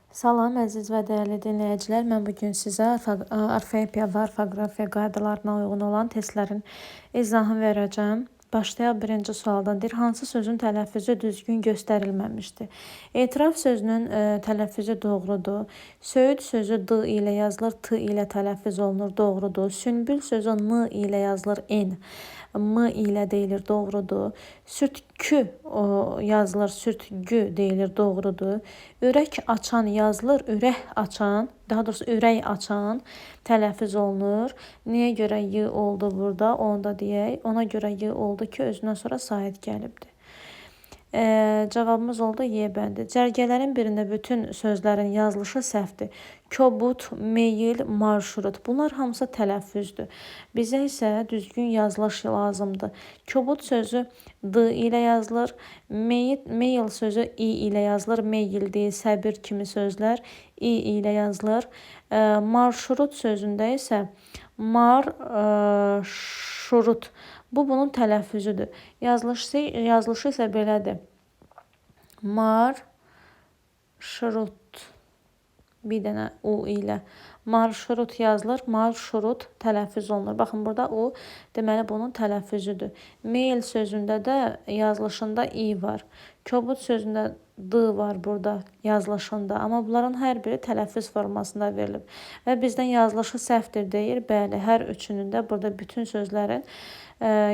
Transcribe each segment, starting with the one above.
Salam əziz və dəyərli dinləyicilər. Mən bugün sizə orfoepiya və orfoqrafiya qaydalarına uyğun olan testlərin izahını verəcəm. Başlayaq birinci sualdan. Deyir, hansı sözün tələffüzü düzgün göstərilməmişdir? Etiraf sözünün tələffüzü doğrudur. Söyüd sözü d ilə yazılır, t ilə tələffüz olunur, doğrudur. Sünbül sözü n ilə yazılır, n. M ilə deyilir, doğrudur. Sürtkü yazılır, sürtgü deyilir, doğrudur. Ürək açan yazılır, ürək açan, daha doğrusu ürək açan tələffüz olunur. Niyə görə y oldu burada? Onu da deyək. Ona görə y oldu ki, özündən sonra sahid gəlibdir. Cavabımız oldu Y bəndi. Cərgələrin birində bütün sözlərin yazılışı səhvdir. Kobud, meyil, marşrut. Bunlar hamısı tələffüzdür. Bizə isə düzgün yazılış lazımdır. Kobud sözü d ilə yazılır. Meyil sözü i ilə yazılır. Meyil deyil, səbir kimi sözlər i ilə yazılır. Marşrut sözündə isə marşrut. Bu bunun tələffüzüdür. Yazılışı isə belədir. Marşrut. Bir dənə u ilə. Marşrut yazılır, marşrut tələffüz olunur. Baxın, burada u deməli bunun tələffüzüdür. Meyil sözündə də yazılışında i var. Kobud sözündə d var burada yazılışında. Amma bunların hər biri tələffüz formasında verilib. Və bizdən yazılışı səhvdir deyir. Bəli, hər üçünün də burada bütün sözlərin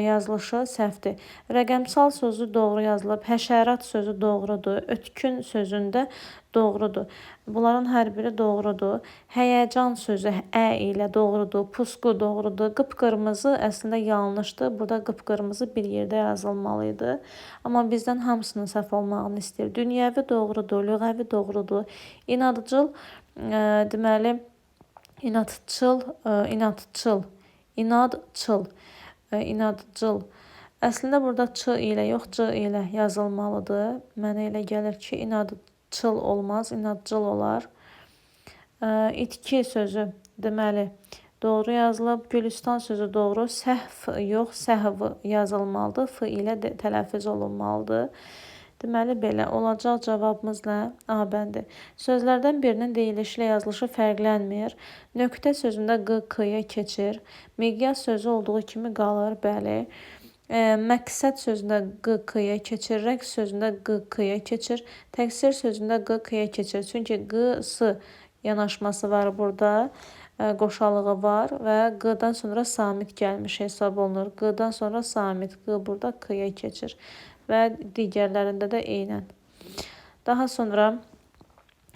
yazılışı səhvdir. Rəqəmsal sözü doğru yazılıb. Həşərat sözü doğrudur. Ötkün sözündə doğrudur. Bunların hər biri doğrudur. Həyəcan sözü ə ilə doğrudur. Pusqu doğrudur. Qıpqırmızı əslində yanlışdır. Burada qıpqırmızı bir yerdə yazılmalıydı. Amma bizdən hamısının səhv olmağını istəyir. Dünyəvi doğrudur. Lüğəvi doğrudur. İnadcıl, deməli, inadçıl. İnadcıl. Əslində burada ç ilə yox, c ilə yazılmalıdır. Mənə elə gəlir ki, inadçıl olmaz, inadcıl olar. İtki sözü, deməli, doğru yazılıb. Gülüstan sözü doğru. Səhv yox, səhv yazılmalıdır. F ilə tələffüz olunmalıdır. Deməli, belə olacaq cavabımız nə? A bəndi. Sözlərdən birinin deyilişlə yazılışı fərqlənmir. Nöqtə sözündə q, k-ya keçir. Miqyas sözü olduğu kimi qalır, bəli. Məqsəd sözündə q, k-ya keçir. Rəqs sözündə q, k-ya keçir. Təqsir sözündə q, k-ya keçir. Çünki q, s yanaşması var burada. Qoşalığı var və q-dan sonra samit gəlmiş hesab olunur. Q-dan sonra samit. Q burada k-ya keçir. Və digərlərində də eynən. Daha sonra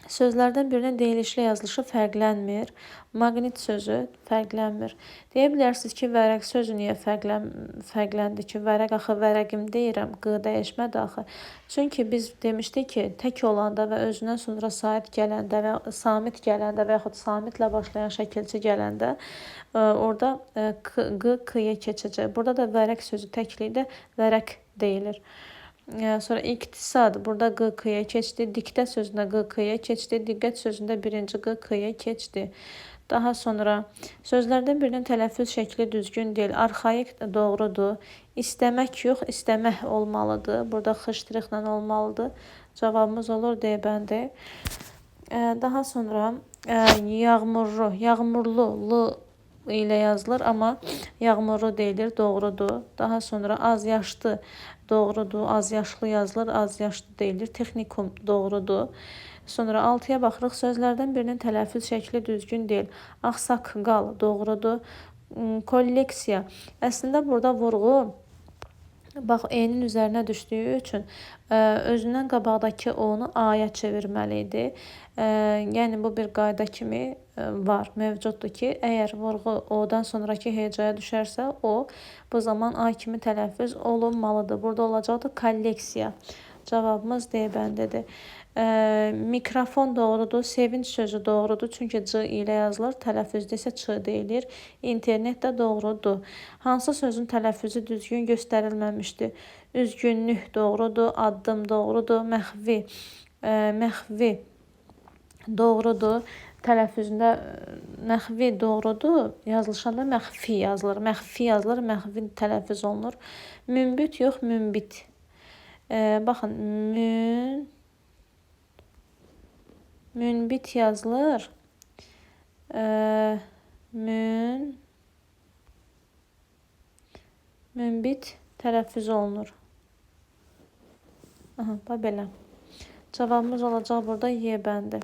sözlərdən birinin deyilişlə yazılışı fərqlənmir. Maqnit sözü fərqlənmir. Deyə bilərsiniz ki, vərəq sözü niyə fərqləndi ki, vərəq axı vərəqim deyirəm, q dəyişmədi axı. Çünki biz demişdik ki, tək olanda və özündən sonra sahid gələndə və samit gələndə və yaxud samitlə başlayan şəkilçi gələndə orada q, k-ya keçəcək. Burada da vərəq sözü təklikdə vərəq deyilir. Sonra iqtisad, burada q, k-ya keçdi. Diktə sözündə q, k-ya keçdi. Diqqət sözündə birinci q, k-ya keçdi. Daha sonra sözlərdən birinin tələffüz şəkli düzgün deyil. Arxaik doğrudur. İstəmək yox, istəmək olmalıdır. Burada x-la olmalıdır. Cavabımız olur D bəndi. Daha sonra yağmurlu, yağmurlu, l ilə yazılır, amma yağmurlu deyilir, doğrudur. Daha sonra az yaşlı doğrudur, az yaşlı yazılır, az yaşlı deyilir. Texnikum doğrudur. Sonra 6-ya baxırıq. Sözlərdən birinin tələffüz şəkli düzgün deyil. Ağsaqqal doğrudur. Kolleksiya. Əslində burada vurğu bax E-nin üzərinə düşdüyü üçün özündən qabaqdakı O-nu A-ya çevirməli idi. Yəni bu bir qayda kimi var, mövcuddur ki, əgər vurğu O-dan sonraki hecaya düşərsə, O bu zaman A kimi tələffüz olunmalıdır. Burada olacaqdır kolleksiya. Cavabımız D bəndidir. Mikrofon doğrudur. Sevinç sözü doğrudur. Çünki C ilə yazılır. Tələffüzdə isə Ç deyilir. İnternet də doğrudur. Hansı sözün tələffüzü düzgün göstərilməmişdir? Üzgünlük doğrudur. Addım doğrudur. Məxvi doğrudur. Tələffüzündə məxvi doğrudur. Yazılışanda məxfi yazılır. Məxfi yazılır. Məxvi tələffüz olunur. Münbit yox, münbit. Baxın, Münbit yazılır. Münbit tələffüz olunur. Aha, belə. Cavabımız olacaq burada Y bəndi.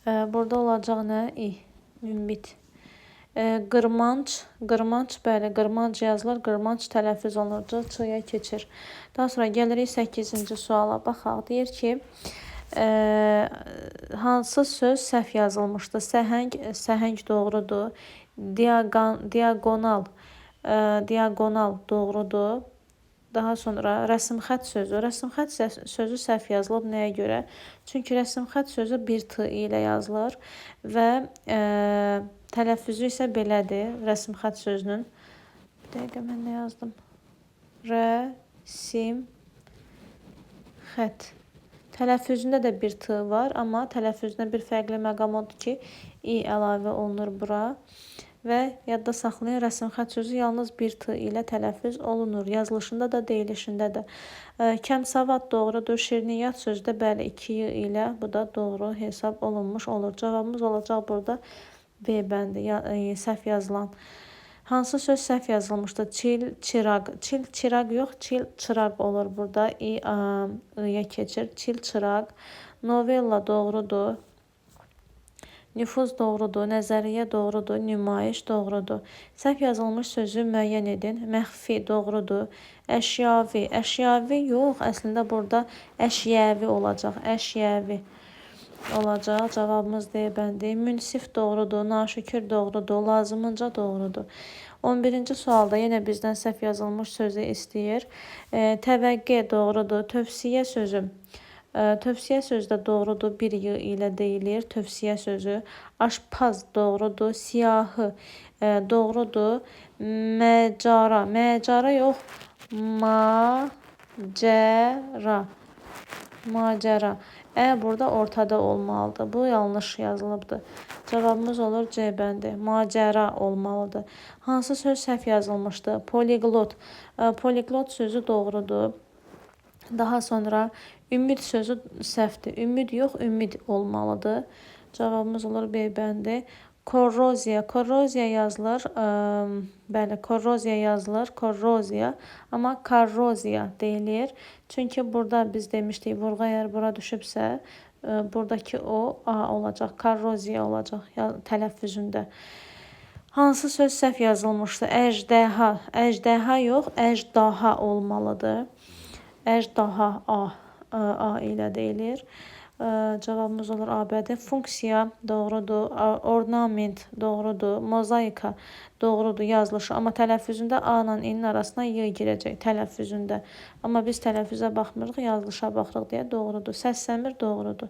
Burada olacaq nə? İ. Münbit. Qırmanc, bəli, qırmanc yazılır, qırmanc tələffüz olunur, Ç-ya keçir. Daha sonra gəlirik 8-ci suala, baxaq. Deyir ki, hansı söz səhv yazılmışdı? Səhəng doğrudur. Diagonal doğrudur. Daha sonra rəsmxət sözü. Rəsmxət sözü səhv yazılıb nəyə görə? Çünki rəsmxət sözü bir T ilə yazılır və tələffüzü isə belədir. Rəsmxət sözünün. Bir dəqiqə mən nə yazdım? Rəsimxət. Tələffüzündə də bir T var, amma tələffüzündə bir fərqli məqam odur ki, İ əlavə olunur bura. Və yadda saxlayın, rəsmxət sözü yalnız bir T ilə tələffüz olunur. Yazılışında da, deyilişində də. Kəmsavad doğrudur. Şirniyyat sözü də bəli 2 Y ilə bu da doğru hesab olunmuş olur. Cavabımız olacaq burada B bəndi, səhv yazılan. Hansı söz səhv yazılmışdı? Çil, çıraq. Çil, çıraq yox, çil, çıraq olur burada. İ-ya keçir. Çil, çıraq. Novella doğrudur. Nüfuz doğrudur, nəzəriyyə doğrudur, nümayiş doğrudur. Səhv yazılmış sözü müəyyən edin. Məxfi doğrudur. Əşyavi, əşyavi yox, əslində burada əşyəvi olacaq. Əşyəvi olacaq. Cavabımız D bəndi. Münsif doğrudur, naşükür doğrudur, lazımınca doğrudur. 11-ci sualda yenə bizdən səhv yazılmış sözü istəyir. Təvəqqə doğrudur, tövsiyə sözü. Tövsiyə sözü də doğrudur, bir Y ilə deyilir. Tövsiyə sözü. Aşpaz doğrudur. Siyahı doğrudur. Məcara. Məcara yox. Macəra. Burada ortada olmalıdır. Bu yanlış yazılıbdır. Cavabımız olur C bəndi. Macəra olmalıdır. Hansı söz səhv yazılmışdı? Poliglot. Poliglot sözü doğrudur. Daha sonra ümid sözü səhvdir. Ümid yox, ümid olmalıdır. Cavabımız olur B bəndi. Korroziya. Korroziya yazılır. Bəli, korroziya yazılır. Korroziya. Amma korroziya deyilir. Çünki burada biz demişdik, vurğu əgər bura düşübsə, buradakı o A olacaq. Korroziya olacaq tələffüzündə. Hansı söz səhv yazılmışdı? Əjdaha. Əjdaha yox, əjdaha olmalıdır. Əjdaha A ilə deyilir. Cavabımız olur A bədi. Funksiya doğrudur. Ornament doğrudur. Mozaika doğrudur yazılışı. Amma tələffüzündə A ilə İ'nin arasına Y girəcək tələffüzündə. Amma biz tələffüzə baxmırıq, yazılışa baxırıq deyə doğrudur. Səsləmir doğrudur.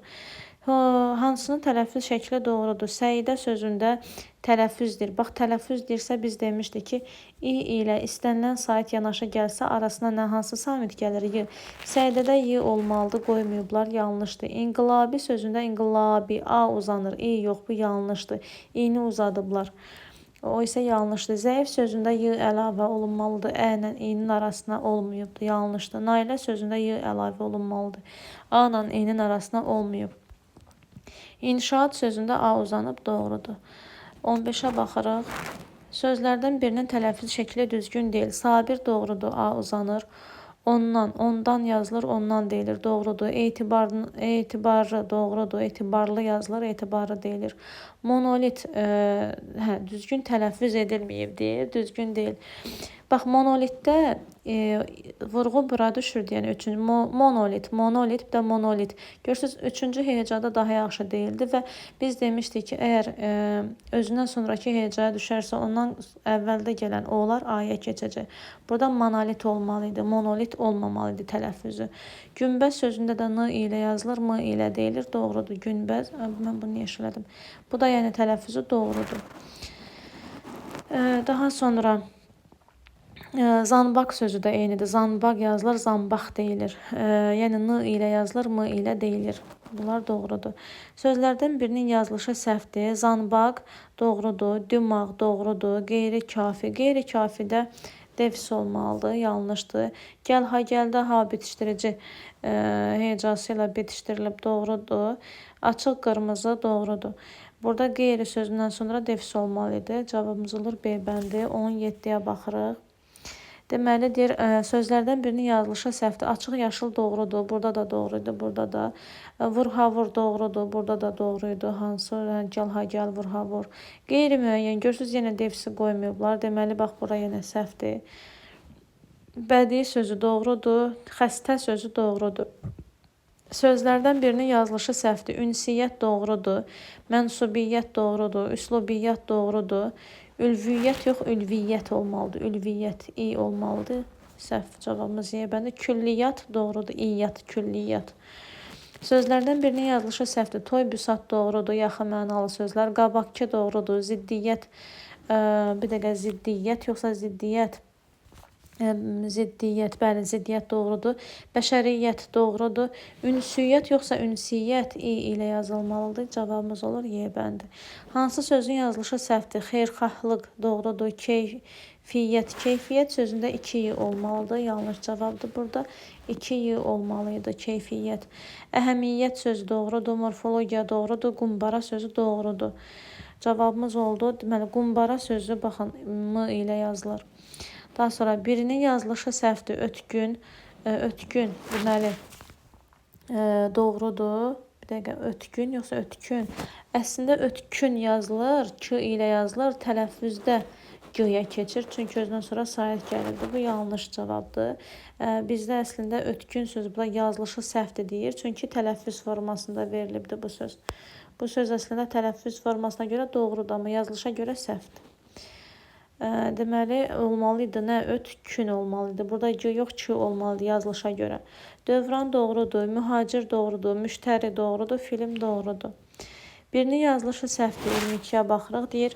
Hansının tələffüz şəkli doğrudur? Səidə sözündə tələffüzdir. Bax, tələffüz deyirsə biz demişdik ki, İ ilə istənilən sait yanaşı gəlsə arasına nə hansı samit gəlir? Y. Səidədə Y olmalıdır, qoymayıblar, yanlışdır. İnqilabi sözündə inqilabi A uzanır. İ yox, bu yanlışdır. İ'ni uzadıblar. O isə yanlışdır. Zəif sözündə Y əlavə olunmalıdır. Ə ilə İ'nin arasına olmayıbdır. Yanlışdır. Nailə sözündə Y əlavə olunmalıdır. A ilə İ'nin arasına olmayıb. İnşaat sözündə A uzanıb, doğrudur. 15-ə baxırıq. Sözlərdən birinin tələffüz şəkli düzgün deyil. Sabir doğrudur, A uzanır. Ondan yazılır, ondan deyilir, doğrudur. Etibarlı doğrudur, etibarlı yazılır, etibarlı deyilir. Monolit düzgün tələffüz edilməyib deyir, düzgün deyil. Bax, monolitdə vurğu bura düşürdü, yəni üçüncü monolit, bir də monolit. Görürsünüz, üçüncü heyecada daha yaxşı deyildi və biz demişdik ki, əgər özündən sonraki heyecaya düşərsə, ondan əvvəldə gələn o'lar A'ya keçəcək. Burada monolit olmalıydı, monolit olmamalıydı tələffüzü. Günbəz sözündə də N ilə yazılır, M ilə deyilir, doğrudur. Günbəz, mən bunu yeşilədim. Bu da yəni tələffüzü doğrudur. Daha sonra zanbaq sözü də eynidir. Zanbaq yazılır, zanbaq deyilir. Yəni N ilə yazılır, M ilə deyilir. Bunlar doğrudur. Sözlərdən birinin yazılışı səhvdir. Zanbaq doğrudur, dümağ doğrudur, qeyri-kafi. Qeyri-kafidə Defis olmalıdır, yanlışdır. Gəl ha gəldə ha bitişdirici hecası ilə bitişdirilib, doğrudur. Açıq qırmızı doğrudur. Burada qeyri sözündən sonra defis olmalı idi. Cavabımız olur B bəndi. 17-yə baxırıq. Deməli, deyir, sözlərdən birinin yazılışı səhvdir. Açıq yaşıl doğrudur. Burada da doğruydu, burada da. Vur ha vur doğrudur. Burada da doğruydu. Hansı? Gəl ha gəl, vur ha vur. Qeyri-müəyyən. Görürsünüz, yenə defisi qoymayıblar. Deməli, bax, bura yenə səhvdir. Bədii sözü doğrudur. Xəstə sözü doğrudur. Sözlərdən birinin yazılışı səhvdir. Ünsiyyət doğrudur. Mənsubiyyət doğrudur. Üslubiyyət doğrudur. Ülviyyət yox, ülviyyət olmalıdır. Ülviyyət, i olmalıdır. Səhv cavabımız Y bəndə. Külliyyat doğrudur. İyyət, külliyyat. Sözlərdən birinin yazılışı səhvdir. Toy, büsat doğrudur. Yaxın mənalı sözlər. Qabaqki doğrudur. Ziddiyyət, bir dəqiqə, ziddiyyət yoxsa ziddiyyət. Ziddiyyət, bəli, ziddiyyət doğrudur. Bəşəriyyət doğrudur. Ünsiyyət yoxsa ünsiyyət i ilə yazılmalıdır. Cavabımız olur Y bəndi. Hansı sözün yazılışı səhvdir? Xeyirxahlıq doğrudur. Keyfiyyət. Keyfiyyət sözündə 2 i olmalıdır. Yanlış cavabdır burada. 2 i olmalıydı. Keyfiyyət. Əhəmiyyət sözü doğrudur. Morfologiya doğrudur. Qumbara sözü doğrudur. Cavabımız oldu. Deməli, qumbara sözü baxın m ilə yazılır. Daha sonra birinin yazılışı səhvdir. Ötkün. Ötkün. Deməli, doğrudur. Bir dəqiqə, ötkün yoxsa ötkün. Əslində ötkün yazılır. K ilə yazılır. Tələffüzdə g-yə keçir. Çünki özündən sonra sait gəlirdi. Bu yanlış cavabdır. Bizdə əslində ötkün sözü burada yazılışı səhvdir deyir. Çünki tələffüz formasında verilibdir bu söz. Bu söz əslində tələffüz formasına görə doğrudur, amma yazılışa görə səhvdir. Deməli, olmalıydı. Nə? Ötkün olmalıydı. Burada g yox, k olmalıdır yazılışa görə. Dövran doğrudur. Mühacir doğrudur. Müştəri doğrudur. Film doğrudur. Birinin yazılışı səhvdir. 22-yə baxırıq. Deyir,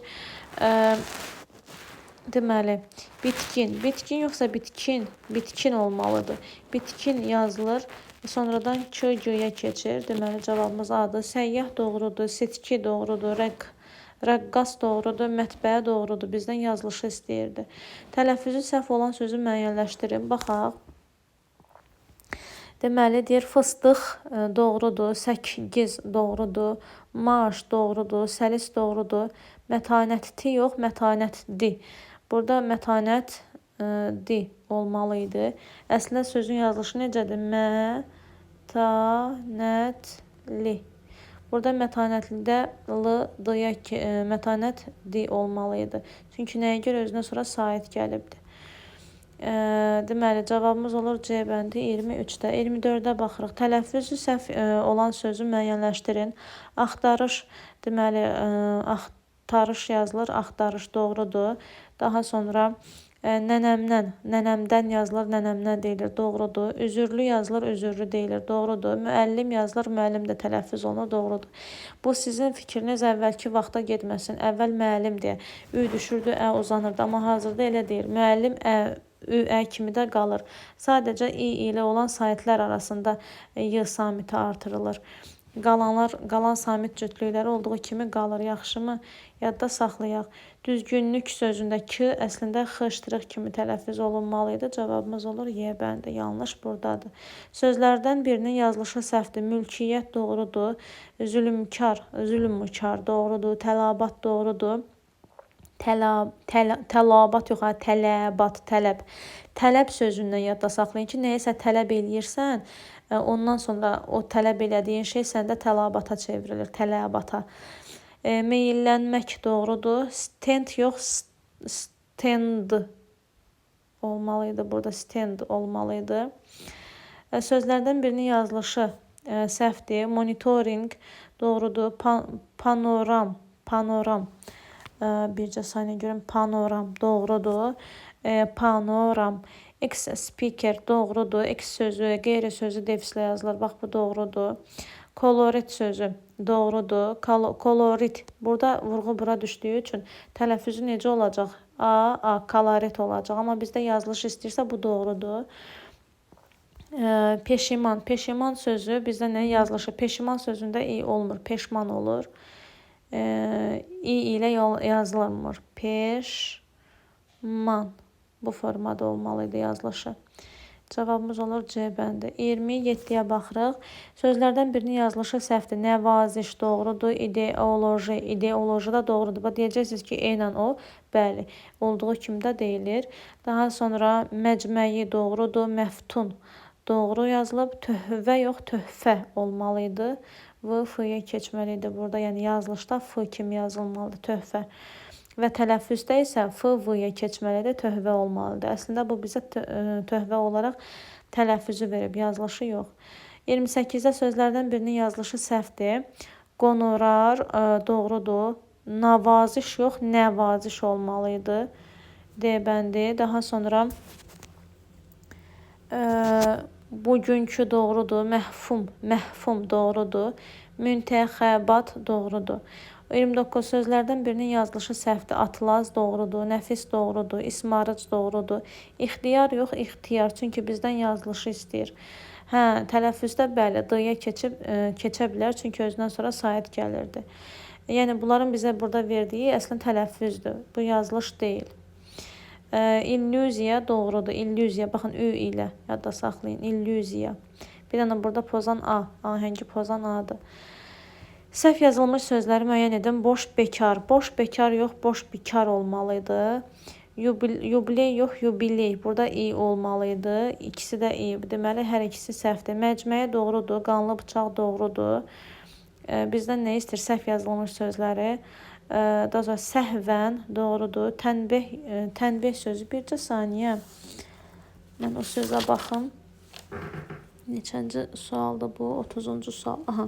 deməli, bitkin. Bitkin yoxsa bitkin? Bitkin olmalıdır. Bitkin yazılır. Sonradan k, g-yə keçir. Deməli, cavabımız A-dır. Səyyah doğrudur. Sitki doğrudur. Rəqqas doğrudur, mətbəə doğrudur. Bizdən yazılışı istəyirdi. Tələffüzü səhv olan sözü müəyyənləşdirin. Baxaq. Deməli, deyir, fıstıq doğrudur, 8 doğrudur, maaş doğrudur, səlis doğrudur, mətanətli yox, mətanətdi. Burada mətanətdi olmalıydı. Əslində sözün yazılışı necədir? Mətanətli. Burada mətanətlidə l-dıya mətanətdi olmalıydı. Çünki nəyə görə özünə sonra sait gəlibdir. Deməli, cavabımız olur C bəndi 23-də. 24-də baxırıq. Tələffüzü səhv olan sözü müəyyənləşdirin. Axtarış, deməli, axtarış yazılır. Axtarış doğrudur. Daha sonra nənəmdən yazılır, nənəmdən deyilir, doğrudur. Üzürlü yazılır, üzürlü deyilir, doğrudur. Müəllim yazılır, müəllim də tələffüz olunur, doğrudur. Bu sizin fikriniz əvvəlki vaxta getməsin. Əvvəl müəllim deyə ü düşürdü, ə uzanırdı, amma hazırda elə deyir. Müəllim ə kimi də qalır. Sadəcə i ilə olan saitlər arasında y samiti artırılır. Qalan samit cütlükləri olduğu kimi qalır. Yaxşımı? Yadda saxlayaq. Düzgünlük sözündə k əslində x kimi tələffüz olunmalıydı. Cavabımız olur Y bəndi. Yanlış buradadır. Sözlərdən birinin yazılışı səhvdir. Mülkiyyət doğrudur. Zülmkar doğrudur. Tələbat doğrudur. Tələbat yox, tələbat, tələb. Tələb sözündən yadda saxlayın ki, nəyisə tələb eləyirsən, ondan sonra o tələb elədiyin şey səndə təlabata çevrilir, tələbata. Meyillənmək doğrudur. Stand yox, stand olmalıydı. Burada stand olmalıydı. Sözlərdən birinin yazılışı səhvdir. Monitoring doğrudur. Panoram. Bircə saniyə görüm. Panoram doğrudur. Panoram. Ex-speaker doğrudur. Ex sözü, qeyri sözü defislə yazılır. Bax, bu doğrudur. Kolorit sözü doğrudur. Kolorit. Burada vurğu bura düşdüyü üçün tələffüzü necə olacaq? Kolorit olacaq. Amma bizdə yazılış istəyirsə bu doğrudur. Peşiman. Peşiman sözü bizdə nə yazılışı? Peşiman sözündə i olmur. Peşman olur. i ilə yazılmır. Peşman. Bu formada olmalı idi yazılışı. Cavabımız olur C bəndi. 27-yə baxırıq. Sözlərdən birinin yazılışı səhvdir. Nəvaziş doğrudur. İdeoloji. İdeoloji da doğrudur. Bax, deyəcəksiniz ki, eynən o. Bəli, olduğu kimi də deyilir. Daha sonra məcməyi doğrudur. Məftun doğru yazılıb. Töhvə yox, töhfə olmalı idi. V, F-yə keçməli idi burada. Yəni yazılışda F kimi yazılmalıdır. Töhfə. Və tələffüzdə isə F, V-yə keçməlidir, töhvə olmalıdır. Əslində bu bizə töhvə olaraq tələffüzü verib, yazılışı yox. 28-də sözlərdən birinin yazılışı səhvdir. Qonorar doğrudur. Navaziş yox, nəvaziş olmalıydı. D bəndi. Daha sonra bugünkü doğrudur. Məhfum doğrudur. Müntəxəbat doğrudur. 29 sözlərdən birinin yazılışı səhvdir. Atlaz doğrudur, nəfis doğrudur, ismarıc doğrudur. İxtiyar yox, ixtiyar. Çünki bizdən yazılışı istəyir. Hə, tələffüzdə bəli, D-yə keçə bilər. Çünki özündən sonra sait gəlirdi. Yəni bunların bizə burada verdiyi əslən tələffüzdür. Bu yazılış deyil. İllüziya doğrudur. İllüziya, baxın Ü ilə yadda saxlayın. İllüziya. Bir dənə burada pozan A, ahəngi pozan A-dır. Səhv yazılmış sözləri müəyyən edin. Boş bekar. Boş bekar yox, boş bikar olmalıydı. Yubiley yox, yubiley. Burada i olmalıydı. İkisi də i. Deməli, hər ikisi səhvdir. Məcməyə doğrudur. Qanlı bıçaq doğrudur. Bizdən nə istəyir? Səhv yazılmış sözləri. Daha sonra səhvən doğrudur. Tənbih sözü. Bircə saniyə. Mən o sözə baxım. Neçənci sualdır bu? 30-cu sual. Aha.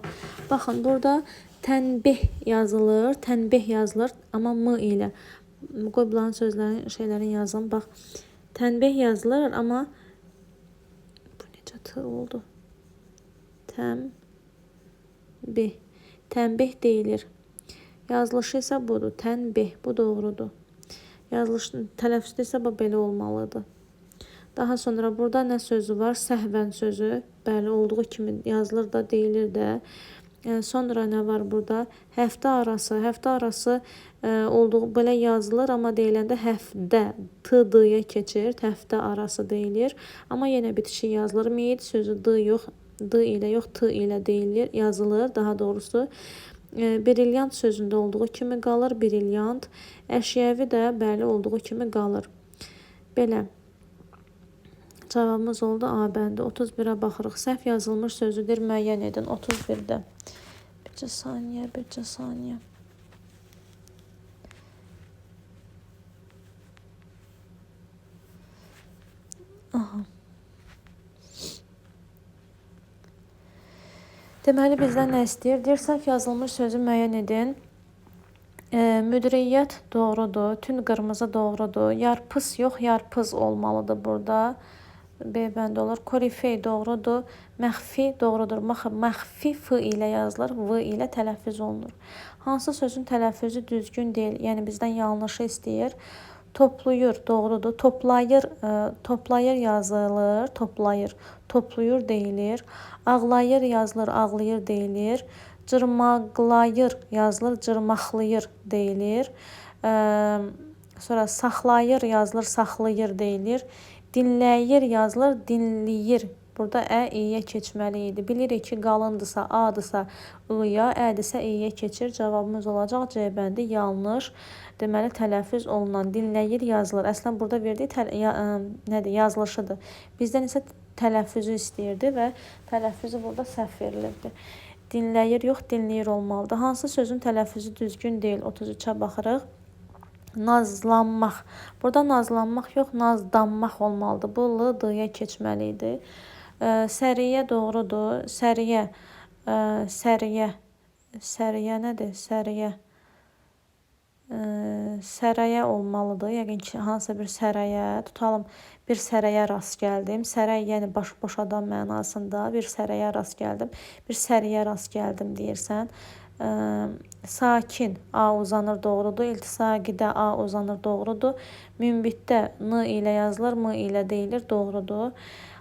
Baxın, burada tənbih yazılır. Tənbih yazılır. Amma M ilə. Qoy bulan şeylərin yazın. Bax, tənbih yazılır. Amma bu necə T oldu? Tənbih. Tənbih deyilir. Yazılışı isə budur. Tənbih. Bu doğrudur. Yazılışı tələffüzdə isə belə olmalıdır. Daha sonra burada nə sözü var? Səhvən sözü. Bəli, olduğu kimi yazılır da, deyilir də. Sonra nə var burada? Həftə arası. Həftə arası olduğu belə yazılır, amma deyiləndə həftə, T-D-yə keçir. Həftə arası deyilir. Amma yenə bitişik yazılır. Meyit sözü D yox, D ilə yox, T ilə deyilir, yazılır daha doğrusu. Brilyant sözündə olduğu kimi qalır. Brilyant. Əşyəvi də bəli olduğu kimi qalır. Belə. Cavabımız oldu A bəndi. 31-ə baxırıq. Səhv yazılmış sözüdür, müəyyən edin. 31-də. Bircə saniyə. Aha. Deməli, bizdən nə istəyir? Deyir, səhv yazılmış sözü müəyyən edin. Müdiriyyət doğrudur. Tün qırmızı doğrudur. Yarpız yox, yarpız olmalıdır burada. B bəndə olur. Korifey doğrudur. Məxfi doğrudur. Məxfi F ilə yazılır. V ilə tələffüz olunur. Hansı sözün tələffüzü düzgün deyil? Yəni bizdən yanlışı istəyir. Toplayır doğrudur. Toplayır yazılır. Topluyur deyilir. Ağlayır yazılır. Ağlayır deyilir. Cırmaqlayır yazılır. Cırmaqlayır deyilir. Sonra saxlayır yazılır. Saxlayır deyilir. Dinləyir yazılır, dinləyir. Burada i-yə keçməli idi. Bilirik ki, qalındısa, a-dısa i-ya, ə-dirsə i-yə keçir. Cavabımız olacaq C bəndi. Yanlış. Deməli, tələffüz olunan dinləyir yazılır. Əslən, burada verdiyi yazılışıdır. Bizdən isə tələffüzü istəyirdi və tələffüzü burada səhv verilirdi. Dinləyir yox, dinləyir olmalıdır. Hansı sözün tələffüzü düzgün deyil? 33-ə baxırıq. Nazlanmaq. Burada nazlanmaq yox, nazdanmaq olmalıdır. Bu l-d-yə keçməli idi. Səriyə doğrudur. Səriyə nədir? Sərəyə olmalıdır. Yəqin ki, hansısa bir sərəyə. Tutalım, bir sərəyə rast gəldim. Sərəy, yəni boş adam mənasında bir sərəyə rast gəldim. Bir səriyə rast gəldim deyirsən. Sakin A uzanır doğrudur. İltisaqidə A uzanır doğrudur. Münbitdə N ilə yazılır, M ilə deyilir doğrudur.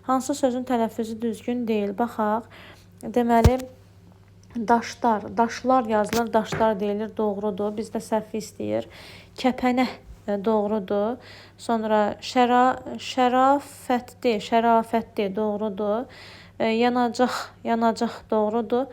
Hansı sözün tələffüzü düzgün deyil? Baxaq. Deməli, daşlar yazılır, daşlar deyilir doğrudur. Bizdə səhv istəyir. Kəpənək doğrudur. Sonra şərafətli doğrudur. Yanacaq doğrudur.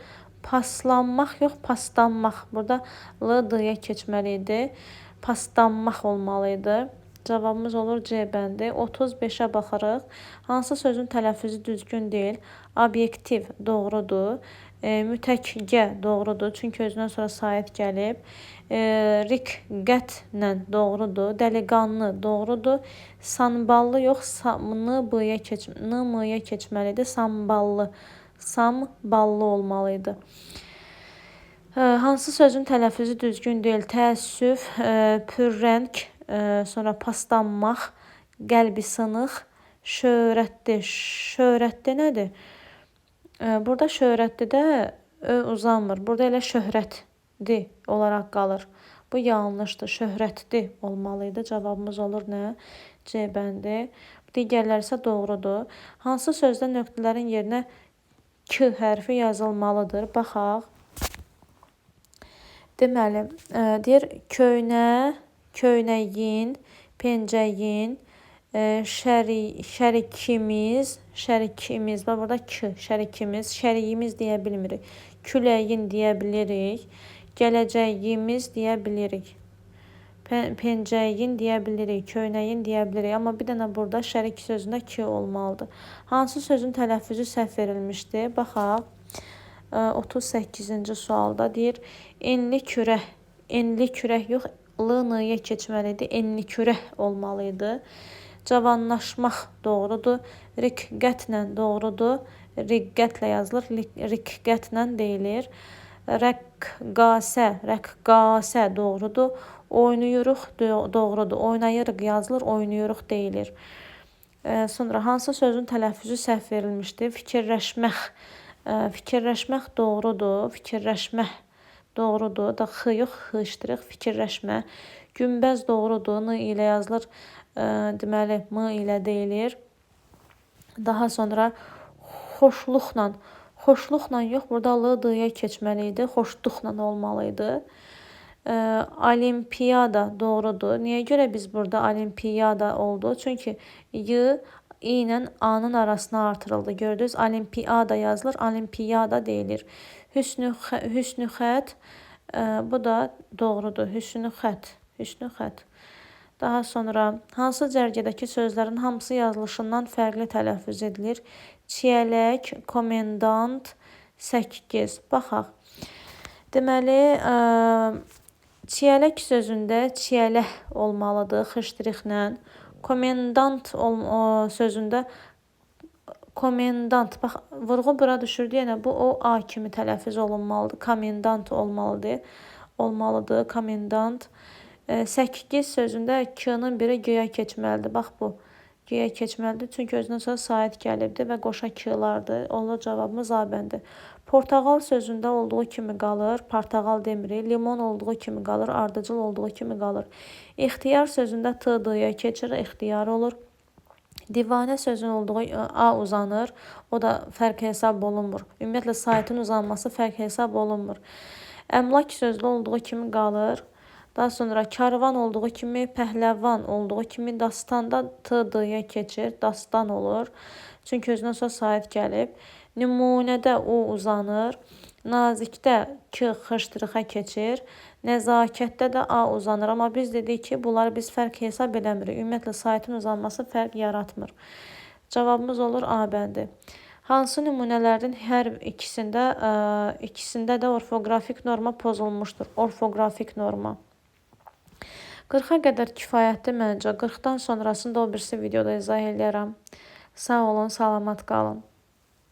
Paslanmaq yox, paslanmaq. Burada l-dıya keçməli idi. Paslanmaq olmalı idi. Cavabımız olur C bəndi. 35-ə baxırıq. Hansı sözün tələffüzü düzgün deyil? Obyektiv doğrudur. Mütəkkə doğrudur. Çünki özündən sonra sayət gəlib. Riqqətlə doğrudur. Dəliqanlı doğrudur. Samballı yox, n-mıya keçməlidir. Samballı olmalıydı. Hansı sözün tələffüzü düzgün deyil? Təəssüf, pürrəng, sonra paslanmaq, qəlbi sınıq, şöhrətli. Şöhrətli nədir? Burada şöhrətli də uzanmır. Burada elə şöhrətli olaraq qalır. Bu yanlışdır. Şöhrətli olmalıydı. Cavabımız olur nə? C bəndi. Digərləri isə doğrudur. Hansı sözdə nöqtələrin yerinə k hərfi yazılmalıdır? Baxaq. Deməli, deyir köynə, köynəyin, pencəyin, şərikimiz, burada k, şəriyimiz deyə bilmirik. Küləyin deyə bilirik. Gələcəyimiz deyə bilirik. Pencəyin deyə bilirik. Köynəyin deyə bilirik. Amma bir dənə burada şərik sözündə k olmalıdır. Hansı sözün tələffüzü səhv verilmişdir? Baxaq. 38-ci sualda deyir, enli kürək yox, l-nıya keçməlidir, enli kürək olmalıydı. Cavanlaşmaq doğrudur, riqqətlə doğrudur, riqqətlə yazılır, riqqətlə deyilir. Rəqqasə doğrudur, oynayırıq doğrudur, oynayırıq yazılır, oynayırıq deyilir. Sonra hansı sözün tələffüzü səhv verilmişdir? Fikirləşmək doğrudur. Fikirləşmək doğrudur. Da x yox, x iştirik. Fikirləşmə. Günbəz doğrudur. N ilə yazılır. Deməli, m ilə deyilir. Daha sonra xoşluqla yox, burada l-dıya keçməli idi. Xoşluqla olmalı idi. Olimpiyada doğrudur. Niyə görə biz burada olimpiyada oldu? Çünki y ilə a-nın arasına artırıldı. Gördünüz, olimpiyada yazılır, olimpiyada deyilir. Hüsnü xət, bu da doğrudur. Hüsnü xət. Daha sonra hansı cərgədəki sözlərin hamısı yazılışından fərqli tələffüz edilir? Çiyələk, komendant, 8. Baxaq. Deməli, çiyələk sözündə çiyələ olmalıdır, xışdırıqlə. Komendant sözündə komendant, bax, vurğu bura düşürdü, yəni bu o a kimi tələffüz olunmalıdır. Komendant olmalıdır, komendant. 8 sözündə k-nın biri g-yə keçməlidir. Bax bu, g-yə keçməlidir, çünki özündən sonra sayət gəlibdir və qoşa k-lardır. Olur cavabımız A bəndi. Portağal sözündə olduğu kimi qalır, portağal demirik. Limon olduğu kimi qalır, ardıcıl olduğu kimi qalır. İxtiyar sözündə t-dıya keçir, ixtiyar olur. Divanə sözün olduğu a uzanır, o da fərq hesab olunmur. Ümumiyyətlə, sayətin uzanması fərq hesab olunmur. Əmlak sözlü olduğu kimi qalır. Daha sonra karvan olduğu kimi, pəhləvan olduğu kimi, dastanda t-dıya keçir, dastan olur. Çünki özündən sonra sayət gəlib. Nümunədə o uzanır. Nazikdə k xışdırıqa keçir. Nəzakətdə də a uzanır. Amma biz dedik ki, bunları biz fərq hesab edəmirik. Ümumiyyətlə, sayətin uzanması fərq yaratmır. Cavabımız olur A bəndi. Hansı nümunələrin hər ikisində də orfoqrafik norma pozulmuşdur? Orfoqrafik norma. 40-a qədər kifayətli məncə. 40-dan sonrasını da o birisi videoda izah edərəm. Sağ olun, salamat qalın.